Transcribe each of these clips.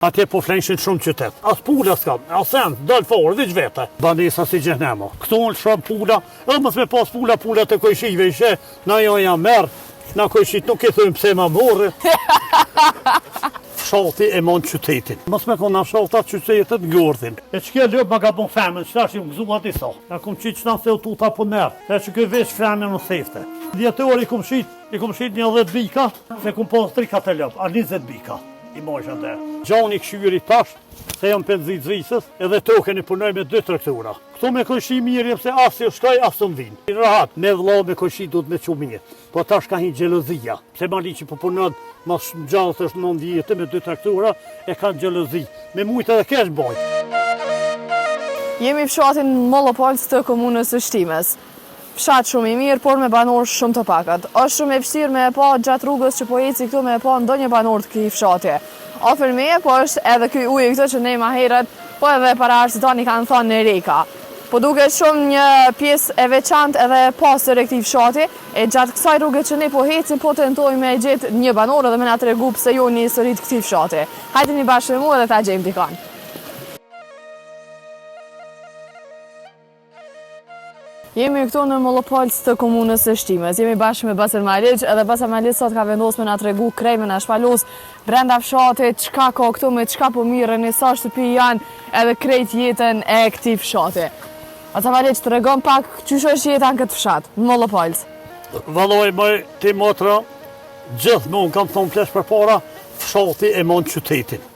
Atje po flengshin shumë qytet. As pula s'ka, as sen, dal forë, dhe vete. Banesa si gjehnemo. Këtu në shumë pula, edhe mos me pas pula të kojshive ishe, na jo jam merë, na kojshit nuk e thujmë pse ma morë. Fshati e mon qytetin. Mos me kona fshatat qytetet gjordhin. E që kjo lëp ma ka bon femën, që ta që më gëzua disa. Ja kom qitë që ta se u tuta po merë, e që kjo veç femën në thefte. Djetor i kom shit një 10 bika, se kom pas 3 katë lëp, a 20 bika. I mojshën dhe. Gjani këshyri tash, se jam penzit zvisës, edhe token i punoj me 2 traktura. Këto me kojshi mirë, jepse asë i shkaj, asë të mvinë. I rahat, me vla me kojshi du të me që mirë. Po tash ka hi gjelozia. Pse ma li që po punod, mas gjallës është 9 vjetë me 2 traktura, e ka gjelozi. Me mujtë edhe kesh boj. Jemi fshatin Mollopolës të komunës së Shtimes. Fshat shumë i mirë, por me banor shumë të pakat. Është shumë e vështirë me e pa gjatë rrugës që po eci këtu me e pa ndonjë banor të këtij fshati. Afer meje, po është edhe ky uji këtu që ne ma herët, po edhe para arsitan i kanë thënë në Reka. Po duket shumë një pjesë e veçantë edhe e pastër e këtij fshati, e gjatë kësaj rruge që ne po ecim, po tentojmë me gjetë një banor dhe me na tregu pse jo një histori të këtij fshati. Hajteni bashkë me mua dhe ta gjejmë dikon. Jemi këtu në Mollopolës të komunës së Shtimes. Jemi bashkë me Basel Malic, edhe Basel Malic sot ka vendosur me na tregu krejt, me na shpalos brenda fshatit, çka ka këtu, me çka po mirën, sa shtëpi janë, edhe krejt jetën e këtij fshati. Basel Malic, tregon pak çysh është jeta në këtë fshat, në Mollopolës. Valloj më ti motra, gjithmonë kam thonë flesh përpara, fshati e mon qytetin.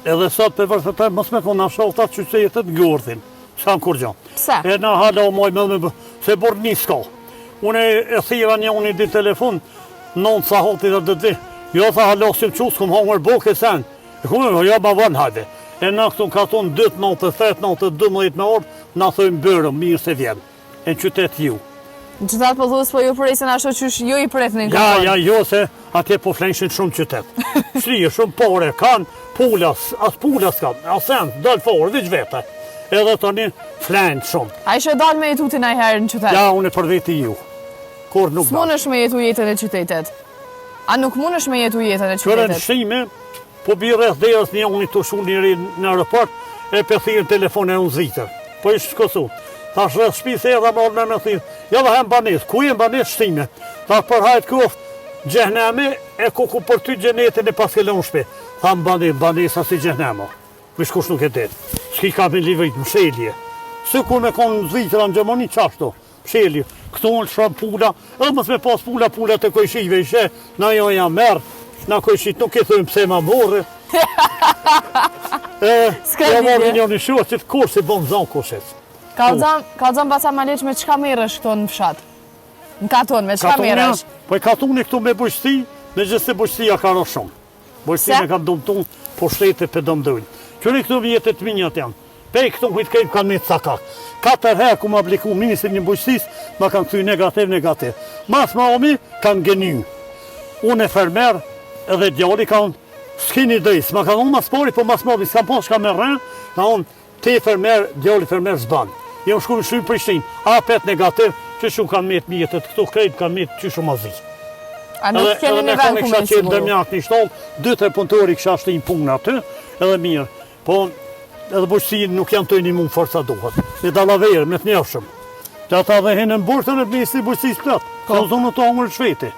Edhe sot për vërtetë mos me kona fshatat qytetet gjordhin. S'kam kur gjanë. Pse? E na hala o moj me se bërë një s'ka. Une e thira një unë i di telefon, nënë sa hoti dhe dhe. Jo tha halasim qusë, këmë hongër boke sen. E kumë, jo ma vën hajde. E na këtu ka thonë 2, 9, 3, 9, 12 me orë, na thëjmë bërëm, mirë se vjenë. E në qytet ju. Në qytet po dhus, po ju presin ashtu qysh ju i pretnin këton. Ja, jo se atje po flengshin shumë qytet. Shrije, shumë pare, kanë pulas, as pulas kanë, as sen, dal forë, dhe vete. Edhe tani flenë shumë. A ishe dalë me jetu ti najherë në qytet? Ja, unë e për veti ju. Kur nuk dalë. S'munësh me jetu jetën e qytetet? A nuk munësh me jetu jetën e Qërë në qytetet? shime, po birë rreth derës një unë i të shumë njëri në aeroport, e për thirë telefon e unë zitër. Po ishtë shkosu. Thash rreth shpise edhe marrë me thirë. Ja dhe hem banes, ku jem banes shtime? Thash për hajtë koftë, gjehnemi e ku për ty gjenetin e paskelon shpe. Tham banesa si gjehnema. Vish kush nuk e det. Shki ka me livrit mshelje. Se kur me konë në Zvitra në Gjermani qashto. Mshelje. Këtu në shumë pula. Edhe mos me pas pula të kojshive ishe. Na jo jam merë. Na kojshit nuk e thujmë pse ma morë. Ja morë një një shua që të kur si bon zonë kushet. Ka zonë Basel Malic me qka merësh këto në fshat? Në katon, me qka merësh? Po e katoni këtu me bujqësi, me gjithse bujqësia ka ro shumë. Bujqësi me kam dëmëtun, po shtete për dëmdojnë. Qëri këtu vjetët minjat janë. Pej këtu kujtë kejmë kanë me të sakak. 4 herë ku më apliku ministrin një bujqësis, ma kanë këtuj negativ. Mas ma omi kanë geniu. Unë e fermer, edhe djali kanë s'kini drejs. Ma kanë unë mas pori, po mas modi, s'kam po shka me rren, na unë te fermer, djali fermer zban. Jem shku në shumë Prishtinë, apet negativ, që shumë kanë me të mjetët, këtu krejt kanë me të që shumë azi. A nuk keni një vend ku me siguru? Dëmjak një shtallë, 2-3 punëtori kësha shtin punë aty, edhe mirë. Po, edhe bujqësi nuk janë të një mund forca duhet. Me dalaverë, me të njëshëm. Që ata dhe hinë në burtën e të ministri bujqësis plët. Se në zonë të angër shveti.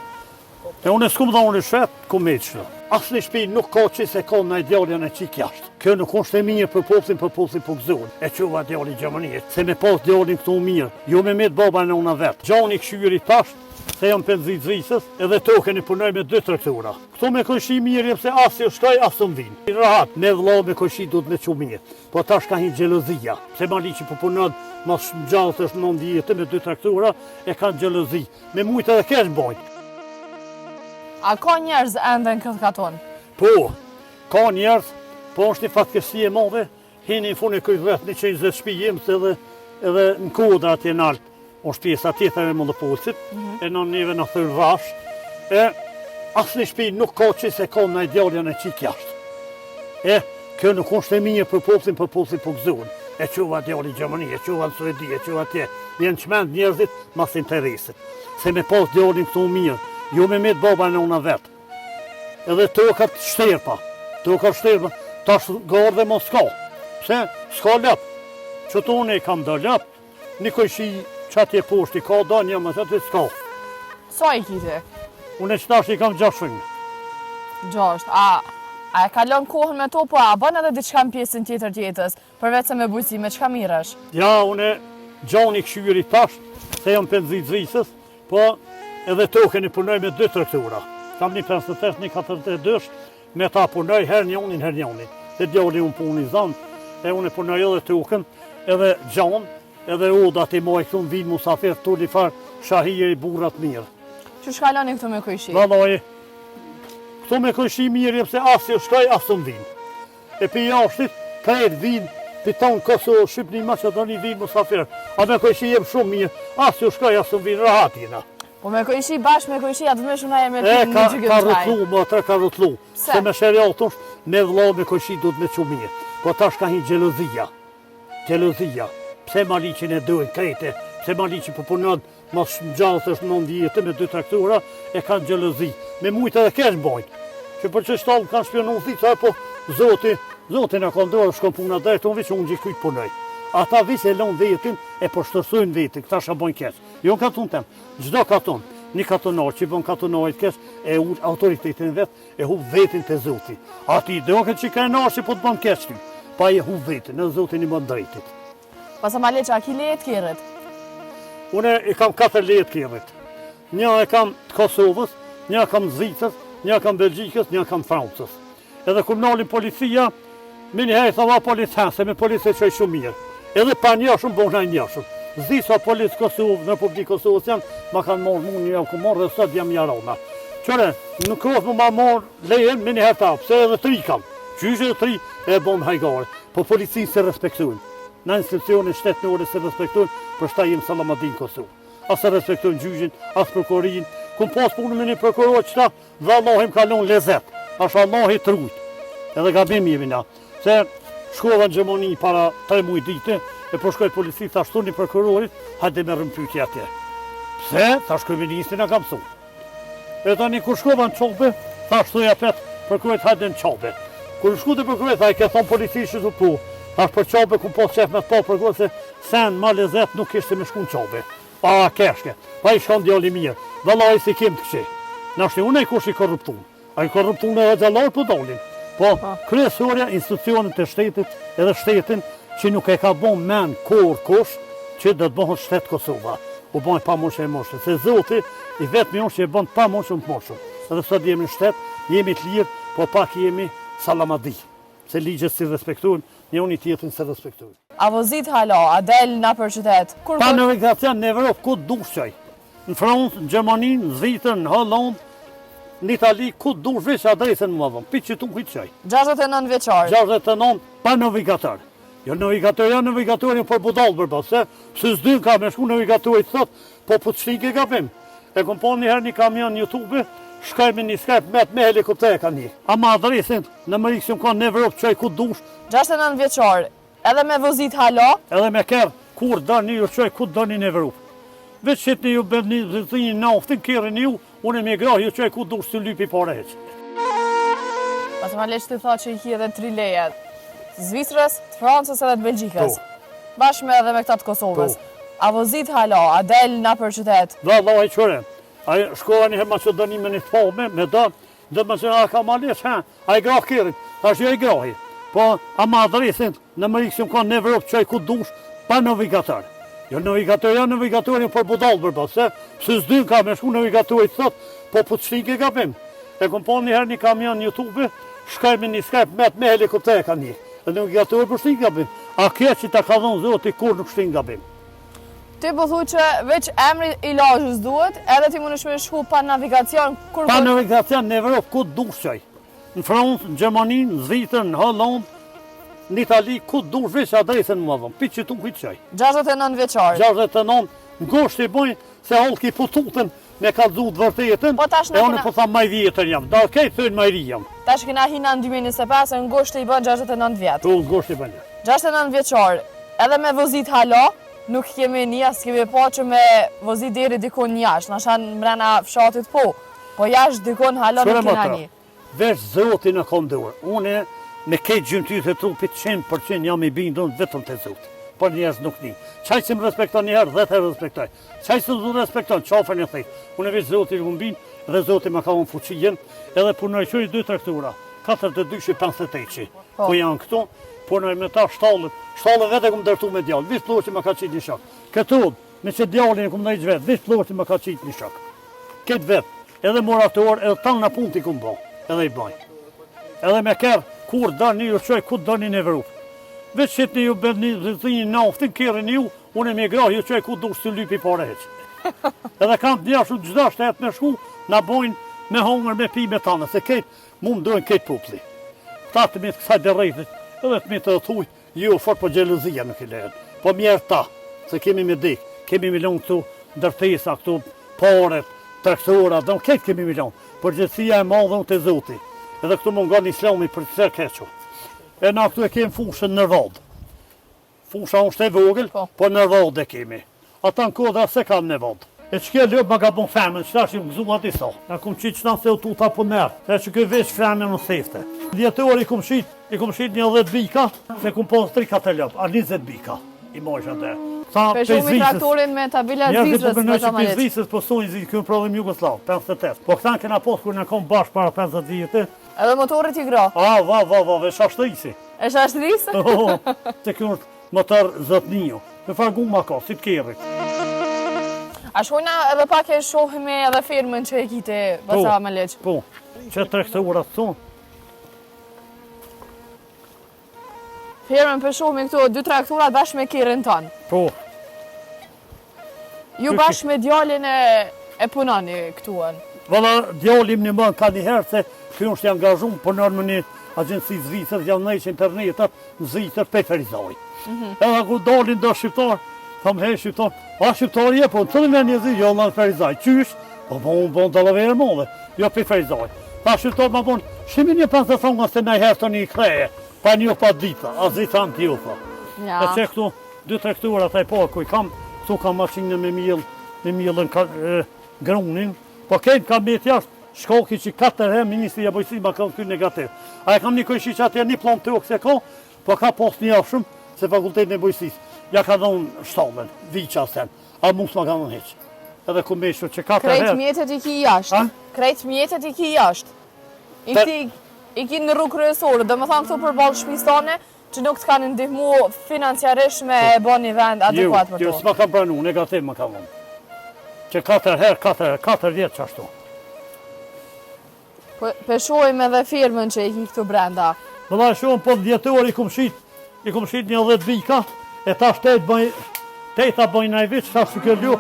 E unë e s'kum dhe angër shvet, ku me qëtë. Asë një shpi nuk ka që se ka në idealjen e qik jashtë. Kjo nuk është e mirë për poplin po gëzuën. E quva ideali Gjermaniet. Se me pas idealin këtu mirë, jo me të baba në una vetë. Gjani këshyri tash, se jam penzit zvisës, edhe token i punoj me 2 traktura. Këto me kojshi mirë, jepse asë i shkaj, asë të mvinë. I rahat, me vla me kojshi du të me që mirë. Po tash ka hi gjelozia. Se ma li që po punod, mas gjallës është 9 vjetë me 2 traktura, e ka gjelozi. Me mujtë edhe kesh bojnë. A ka njerëz ende në këtë katon? Po, ka njerëz, po është një fatkesi e madhe, hini në fund e këj vetë 120 shpi jemës edhe në kodra atje në altë. është pjesa tjetër e Mollopolësit, e në neve në thërë vash, e asë një shpi nuk ka që se ka në idealja në qik jashtë. E, kjo nuk është e mirë për poplin për gëzuën. E quva ideali Gjermani, e quva në Suedi, e quva tje. Vjen qmend njerëzit mas interesit. Se me pas idealin këtu mirë, jo me të baba në una vetë. Edhe tokat shterpa, tash gardë dhe mos s'ka. Pse? S'ka lep. Që të unë e kam do lep, një kojshi që atje poshti, ka do një më të të s'ka. Sa i kiti? Unë e që tash i kam 6 fëmijë. 6. A e kalon kohën me to, po a bën edhe diçka në pjesën tjetër tjetës, përveç se me bujësime, çka mirësh? Ja, unë gjani këshyri tash, se jam penzit zvisës, po edhe token i punoj me 2 traktora. Kam një 58, një 42, me ta punoj her njonin, her njonin. Se djali unë puni zanë, e unë punoj edhe token, edhe gjanë, edhe odat i moj këtu në vinë musafir, tulli farë shahije i burrat mirë. Që shkaloni këtu me kujshi? Valoj, këtu me kojshi mirë, jepse asë shkaj, asë në vinë. E për jashtit, krejt vinë, për tonë Kosovë, Shqipni, Macedoni, vinë musafir. A me kojshi jem shumë mirë, asë shkaj, asë në vinë, rahat jena. Po me kojshi, bashkë me kojshi, atë me shumë na e me E, pinë një gjyqim ka qaj. rëtlu, më atër ka rëtlu. Pse? Se me shërjall tush, me vla me kojshi du të me që mirë. Po tash ka hi gjelozia. Gjelozia. Pse ma liqin e dojnë krejte, pse ma liqin për punon, mas gjallës është 9 vjetë me 2 traktora, e kanë gjelozi. Me mujtë edhe kesh bojnë. Që për që shtallë kanë shpionu thita, po zoti në kanë dorë shkon puna drejtë, unë vishë unë gjithë kujtë punoj. Ata vishë e lonë vetin, e po shtërsojnë vetin, këta shë bojnë kesh. Jo në katon tem, gjdo katon, një katonar që i bën katonarit kesh, e unë autoritetin vetë, e hu vetin të zoti. Ati doket që ka e nashi po të bën kesh ty, pa e hu vetin, në zotin i bën drejtit. Pasa ma leqa, a ki lejet kjerët? Une i kam 4 lejet kjerët. Një e kam të Kosovës, një kam Zvicës, një kam Belgjikës, një kam Francës. Edhe kur nalin policia, me një hejtë ava policëse, me policë që i shumë mirë. Edhe pa njëshëm, bo në njëshëm. Zisa policë Kosovë, në Republikë Kosovës janë, ma kanë morë mu një ku morë dhe sot jam jarona. Qëre, në kohë më ma morë lejen, me një hejtë apë, se edhe 3 kam. Qyshë edhe 3 e bon hajgare, po policinë se respektuin. Në institucionin shtetënore se respektuin, për shta jem Salamadin Kosovë. Asë respektuin gjyqin, asë prokurin. Kum pas punë me një prokuror qëta, dhe Allah im kalon lezet. Ashtë Allah i trujt. Edhe gabim jemi na. Se shkova në Gjermani para 3 muaj dite, e po shkoj polici, tha shtu një prokurorit, hajde me rëmpytje atje. Pse? Tha shkoj ministrin a kam su. E tani kur shkova në Qobe, tha shtu ja pet prokurorit hajde në Qobe. Kur shku të prokurorit, tha i ke thonë polici që të po. Tha shë për Qobe, ku pas qef me të po prokurorit, se sen ma lezet nuk ishte me shku në Qobe. A, keshke. Pa i shkon djali mirë. Vallaj si kem të këshe. Nashti unë e kush i korruptun. A i korruptun edhe gjallar për dolin. Po, kryesorja institucionet e shtetit edhe shtetin që nuk e ka bon men kur kush që do të bëhën shtet Kosova. U bëjnë pa moshe e moshe. Se Zoti i vetë unë që e bënë pa moshe më moshe. Edhe sot jemi në shtet, jemi të lirë, po pak jemi salamadi. Se ligjet si respektuin, një unë i tjetën se respektuin. A vozit hala, a del na për qytet? Pa navigacion në Evropë, ku dush qaj? Në Francë, në Gjermani, në Zvitër, në Hollandë, në Itali, ku dush veç adresën më dhëmë, pi që tu kujtë qaj. 69 vjeqar. 69, pa navigator. Jo navigator një për budalë bërba, se s'dyn ka me shku navigatorit thot, po të shtinke gabim. E kom po njëherë një kamion në YouTube, shkaj me një Skype me helikopter ka një. Ama adresin në Amerikë që në Evropë qaj ku dush. 69 vjeqar, edhe me vozit hala? Edhe me kërë, kur dërni ju qaj ku dërni në Evropë. Veç që të ju bërë një zëtënjë naftin, kërën ju, unë e me grahë ju qaj ku dush të lypi pare heq. Pasë ma leqë të tha që i ki edhe 3 lejet. Zvicrës, të Francës edhe të Belgjikës. Bashme edhe me këta të Kosovës. A vozit hala, a del na për qytet? Dhe Allah i qëre. A shkova një herë Macedoni me një fame, me dhe me që a ka ma lesh, a i grahë kërën, a shë jo i grahi. Po, a ma adresin në Amerikë që më ka në Evropë qaj ku dush, pa navigator. Jo navigatorin për budalë bërba, se s'dyn ka me shku navigatorit thot, po të shtinke gabim. E kom po një herë një kamion në YouTube, shkaj me një Skype me helikopter ka një. Dhe navigatorit për shtinke gabim. A kje që ta ka dhonë zoti kur nuk shtinke gabim. Ti po thu që veç emri i lajës duhet, edhe ti më nëshme shku pa navigacion, kur... Pa navigacion në Evropë, ku dush qaj. Në Francë, në Gjermani, në Zvitër, në Hollandë, në Itali, ku dush veç adresën më dhëmë, pi që tu kujtë qaj. 69 vjeqar. 69, në gosht i bojnë, se holki pututën me ka dhu të vërtetën, Po tash e unë po tha maj vjetër jam, da kejtë thënë majri jam. Tash kina hina në 2025, në gosht i bën 69 vjetë. Tu, në gosht i bojnë. 69 vjeqar, edhe me vozit hala, nuk kemi një, s'kemi po që me vozit deri dikon njash, në shanë mrena fshatit po jash dikon hala nuk kina një. Veç Zotin e kom dorë. Une me këtë gjymtyrë të trupit 100% jam i bindur vetëm te Zoti. Por njerëz nuk di. Çaj që më respekton një herë, 10 herë respektoj. Çaj që nuk respekton, qafën e thej. Unë vetë Zoti i humbin dhe Zoti më ka dhënë fuqinë, edhe punoj çoj 2 traktora, 42 58. Po janë këtu, punoj me ta shtallët. Shtallët vetë kum ndërtu me djalë. Vis ploçi më ka qitë një shok. Këtu me që djalin kum ndaj vet, vis ploçi më ka qitë një shok. Këtë vet, edhe morator, edhe tan na punë ti kum bë, edhe i baj. Edhe me kërë, kur dani ju qoj, ku dani në Evropë. Veç që të ju bëni një naftin, kërën ju, unë e me gra, ju qoj ku dush të lypi pare heq. Edhe kam të njashtu gjitha shtetë me shku, na bojnë me hongër, me pi, me tanë, se ketë mu më dojnë ketë popli. Ta të mitë kësaj dhe rejtët, edhe të mitë të thuj, ju fort po gjelëzia nuk i lehen. Po mjerë ta, se kemi me dik, kemi milion këtu ndërtesa, këtu paret, traktora, do ketë kemi milion. Por gjithësia e madhe unë të Zoti. Edhe këtu më nga një islami për të cërë keqo. E na këtu e kemi fushën në rrad. Fusha është e vogël, po në rrad e kemi. Ata në kodra se kam në vod. E që ke lëbë më ka bon femën, që ta që më gëzuma disa. Ja kum qitë që ta se u tuta po nërë, se që ke veç femën në thefte. Djetor i kum shit një 10 bika, se kum pos 3 ka të lëbë, a 20 bika. I mojshë atë. Për shumë i traktorin me tabilat zizrës me ta malet. Zizrës po sojnë zi, këmë prodhim Jugoslav, 58. Po këtan kena pos kur në kom bashkë para 50 vjetë. Edhe motorit i gra? E shashtrisi. E shashtrisi? Se kjo është motor zotniju. Me farë guma ka, si të kerit. A shkojna edhe pak e shohime edhe firmën që e kite Basa Maleq? Po, që traktorat të thonë. Firmën për shohime këtu 2 traktorat bashkë me kirën tonë. Po. Ju bashkë me djallin e punani këtuën? Valla, djallim një mënë ka një herë se kjo është angazhum punor në një agjensi zvicër, janë nëjqë internetet, në zvicër pe Ferizaj. Edhe ku dalin do shqiptar, thamë hej shqiptar, a shqiptari e po, të në një zi, jo në Ferizaj, qysh, po bon dalaverë mëllë, jo pe Ferizaj. Ta shqiptar ma bon, shimi një 50 nga se nëjherë të një kreje, pa një pa dita, a zi thamë t'ju, tha. E që këtu, 2 traktorat e po, kuj kam, këtu kam mashinë me millën grunin, po kejtë kam me tjashtë, shkoki që 4 herë Ministri i Bujqësisë ma ka kënë negativ. A e kam një kojshi që atje një plan të okse ka, po ka pos një afshëm se Fakultetin e Bujqësisë. Ja ka dhonë shtalën, viqa sen, a mus ma ka dhonë heq. Edhe ku meshu që 4 herë... Krejt mjetet i ki jashtë? Krejt mjetet i ki jashtë? I ki në rrugë kryesore, dhe më thamë këtu për balë shpistane, që nuk të kanë ndihmu financiarisht me bo një vend adekuat për to. Jo, s'ma ka pranu, negativ ma ka dhonë. Që 4 herë, 4 vjetë që ashtu. Peshojmë edhe firmën që i ki këtu brenda. Mëlla shumë, po djetor i kum shit një 10 bika, e ta tejta bëjnë a i vich, ta shë këllju,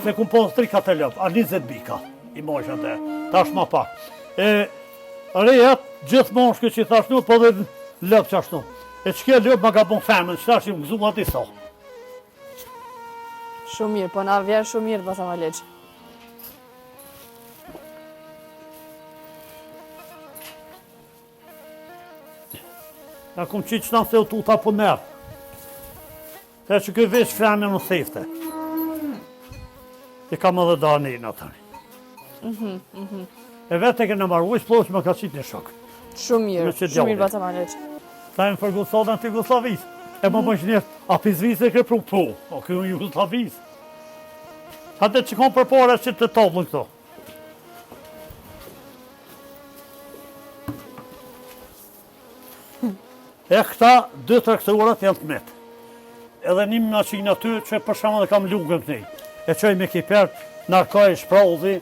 se kum pos 3 ka të lëpë, a 20 bika, i mojshë atë, ta shë ma pak. Rejet, gjithë moshke që i thashnu, po dhe lëpë që ashtu. E që ke lëpë ma ka bon femën, që ta shë më gëzuma disa. Shumë mirë, po na vjerë shumë mirë, Basa Maleq. Ja kum qitë që se u tuta po nërë. Se që këj veç femën në thefte. I kam edhe da një atëri. E vetë e kënë marru, ishtë ploqë më ka qitë një shok. Shumë mirë, Basa Maleq. Ta e më përgusodën të Jugoslavisë. E më bëjsh njërë, a pizvisë e kërë pru? Po, o kjo në Jugoslavisë. Hate që kom përpore që të toplën këto. E këta 2 traktorat janë të metë. Edhe një maqinë aty që për shama dhe kam lugën të nej. E qoj me kiper, narkaj, shpradhi,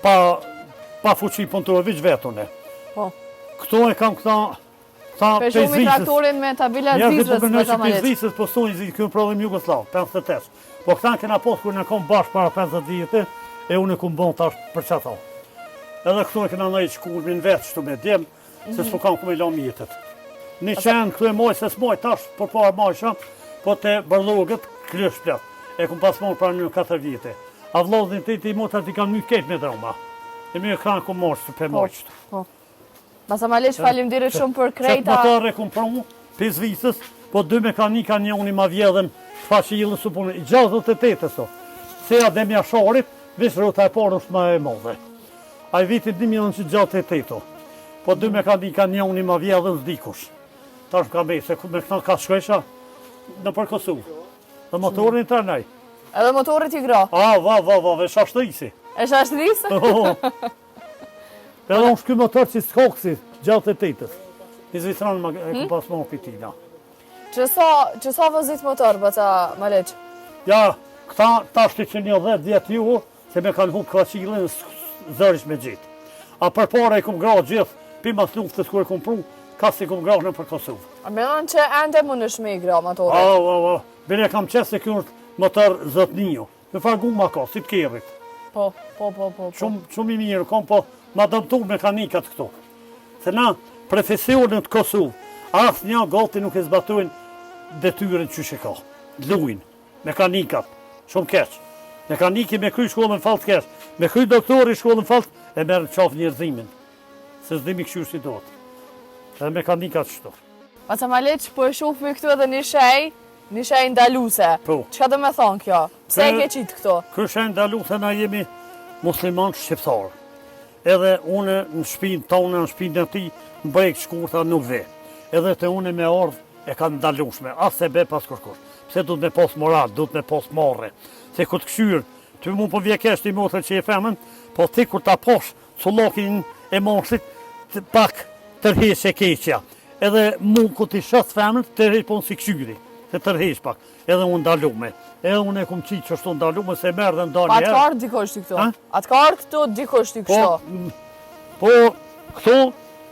pa fuqi punëtore, vich vetune. Po. Këto e kam këta për shumë i traktorin me tabilat zizrës, Basa Maleq. Pizvisës po sojnë zi, këmë prodhim Jugoslav, 58. Po këtan kena posë kur në kom bashkë para 50 vjetë, e unë e kom bon tash për që tha. Edhe këtu e kena nëjë që kurmin vetë shtu me djemë, se s'po kam ku me lam jetët. Një qenë këtu e mojë se s'mojë tash, për parë majsha, po të bërlogët krysh plet. E kom pas morë pra një 4 vjetë. A vlodhin të i motat i kam një ketë me droma. E mjë kranë kom morë që për majqët. Basa Maleq, faleminderit shumë për krejta. Qëtë motorë e kom promu, pizvisës, po 2 mekanika një unë i ma vjedhen, faqilën së punë, i 68 so. Seja dhe mja sharit, vishë rota e parë është ma e modhe. A i vitit 1968. Po 2 mekanika njëni ma vjedhën s'dikush. Tash ka me, se me këna ka shkresha në për Kosovë. Dhe motorin të nej. Edhe motorit i gra. Vesh ashtë isi. E shashtërisë? Edhe unë shky motor që s'koksi, gjatë e tetës. I Zvicranë më e ku pas më pitina. Që sa vëzit motor, bëta Maleq? Ja, këta tashti që një 10 ju, se me kanë hupë kvaqilën, zërish me gjitë. A për para i kum gra gjithë, pimas luftës kur e kum pru, ka si kum gra në për Kosovë. A menon që ende më në shme i gra motorit? Bile kam qesë se kjo është motor zëtniju. Në farë guma ka, si të kerit. Po. Shumë i mirë, kom po ma dëmtu mekanikat këto. Se na, profesionet Kosovë, asë një gati nuk e zbatojnë detyren që shë ka. Lujnë, mekanikat, shumë keq. Mekaniki me kry shkollën falë të keq. Me kry doktori shkollën falë, e merë qafë njerëzimin. Se zdimi këshur si do të. Edhe mekanikat shto. Bëta Maleq, po e shufë këtu edhe një shej ndaluse. Po. Çka do me thonë kjo? Pse e ke qitë këto? Kërë shej ndaluse na jemi musliman shqiptarë. Edhe une në shpinë tonë, në shpinë në ti, në brejkë shkurta nuk ve. Edhe të une me ardhë e ka ndalushme, asë se be pas kërkush. Pse du të me pos moral, du të me pos marre. Se këtë këshyrë, ty mu po vjekesh të motrë që e femën, po ti kur ta posh, cullokin e moshit, pak tërhesh e keqja. Edhe mu ku ti shas femën, tërhesh po në si këshyri, se tërhesh pak. Edhe unë ndalume. Edhe unë e kum qitë që shtu ndalume, se merë dhe ndalje. Pa atë ka ardhë dikosh të këto? Atë ka ardhë këto dikosh të kështo? Po, këto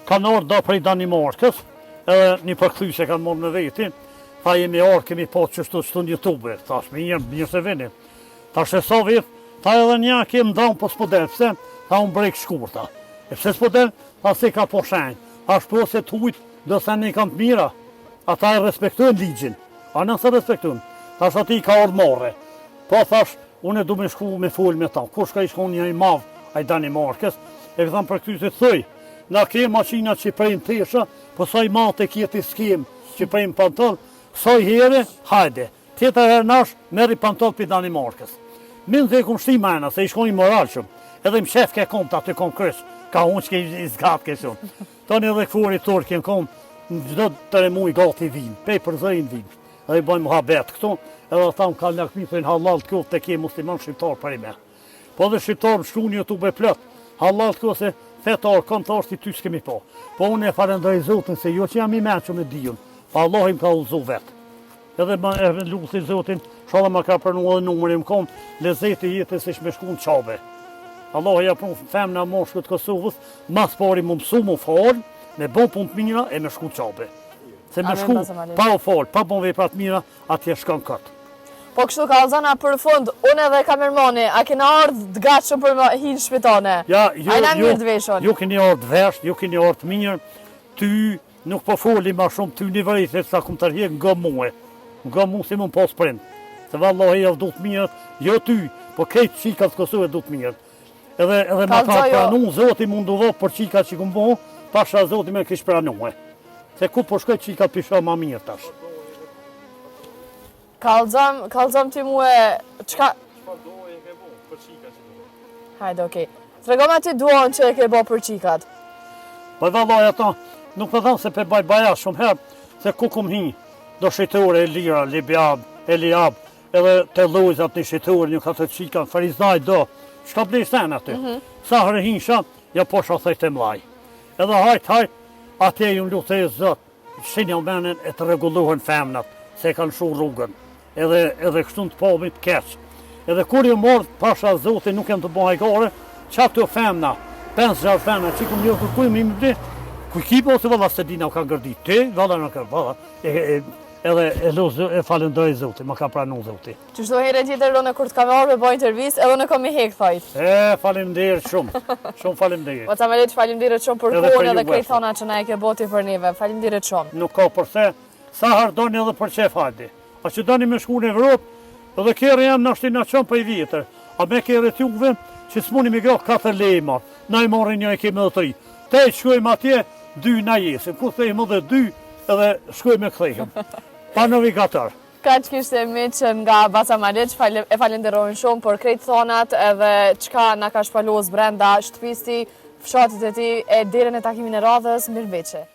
kanë ardhë da prej Danimarkës, edhe një përkthyse kanë morë në vetin, tha jemi ardhë, kemi po qështu në YouTube, thash me një se vini. Thash e sa vit, tha edhe një kemë dhamë po s'podel, pse? Tha unë brejkë shkurta. E pse s'podel? Tha se ka po shenjë. Thash po se t'ujt, do se ne kam të mira. Ata e respektojnë ligjin. A nëse respektojnë. Thash ati ka ardhë marre. Po thash, unë e du me shku me full me ta. Kush ka i shku një i madh, a i Danimarkës, e këtham për këty se thëj, na ke maqina që prejmë pesha, po saj mate kjeti s'kem që prejmë pantol, saj here, hajde. Tjetër herë nash, meri pantol për Danimarkës. Minë dhe kum shti mena, se i shkon i moral shumë. Edhe më shef ke kom të aty kom krysh, ka unë që ke i zgat ke shumë. Tani edhe këfuri turk kem kom, në gjdo të remuj gati vinë, pej për zëjnë vinë. Edhe i bëjmë muhabet këtu, edhe ta më kalë lakmi të halal të këtë të ke musliman shqiptar për i me. Po dhe shqiptar më shku një YouTube e plët, halal të këtë se fetar, kontar si ty s'kemi po. Po unë e farendoj Zotin se jo që jam i menë që me dijun, pa Allah im ka ullzu vetë. Edhe më e lusi Zotin, shala ma ka përnu edhe numërin më kom, lezeti jetës e shme shku në qabe. Allah ja pru femna moshkët Kosovës, mas pari më mësu më falë, me bon punë të mira e me shku në qabe. Se me shku, pa o falë, pa bon veprat mira, atje shkon këtë. Po kështu ka alzana për fund, unë edhe kamermani, a kena ardhë të gatshëm për më hinë shpitane? Ja, ju keni ardhë vesht, ju keni ardhë mirë, ty nuk po foli ma shumë, ty një vërit e sa kum të rjek nga muë. Nga mu si më në posë prind. Se vallahi javë du të mirët, jo ty, po kejtë qikat të Kosovë du të mirët. Edhe ma ka pranu, Zoti mundu dho për qikat që këmë bo, pasha Zoti me kishë pranu e. Se ku po shkoj qikat pisha ma mirë tash. Kalzam ti mu e... Qka do e ke bo për qikat që do? Hajde, okej. Tregoma ti duon që e ke bo për qikat. Po vallahi ata, nuk po thamë se pe baja shumë herë, se ku kum hi, do shqitore Elira, Libiab, Eliab, edhe te lojzat një shqitore, një këtë qikat, Fariznaj do, shka blej sen aty. Sa herë hinsha, ja posha thejt e mlaj. Edhe hajt, atje ju lutë e zët, shinja menin e të regulluhen femnat, se kanë shu rrugën, edhe kështu të pomit keq. Edhe kur ju mordë, pasha Zoti nuk jem të bëhajkore, qatë të femna, 5-6 femna, që ku një kërkuj më imë bli, kuj kipo se valla se dina u ka gërdi, ti, valla në kërë, valla, edhe e falendoj Zoti, më ka pranu Zoti. Qështu herë tjetër rënë kur të kam orë me bëj intervjist, edhe në kom i hek thajt. Falemderit shumë, shumë falemderit. Po ta me letë falemderit shumë për kohën edhe krejt thona që na e ke boti për neve, falemderit shumë. Nuk ka përse, sa herë doni edhe për qef hajdi. A që doni me shku në Evropë, edhe kere jam në ashtin në qëmë për i vjetër. A me kere t'juve që s'muni mi gra 4 lejmar, na i marrin një e kemi dhe 3. Te shkojmë atje, 2 na jesim, ku thejmë edhe 2 edhe shkojmë e këthejmë. Pa navigator. Ka që kishte miqën nga Baca Maleq, e falenderojnë shumë për krejt thonat edhe qka na ka shpalos brenda shtëpisti, fshatit e ti e deri në takimin e radhës, mirëmbrëmje.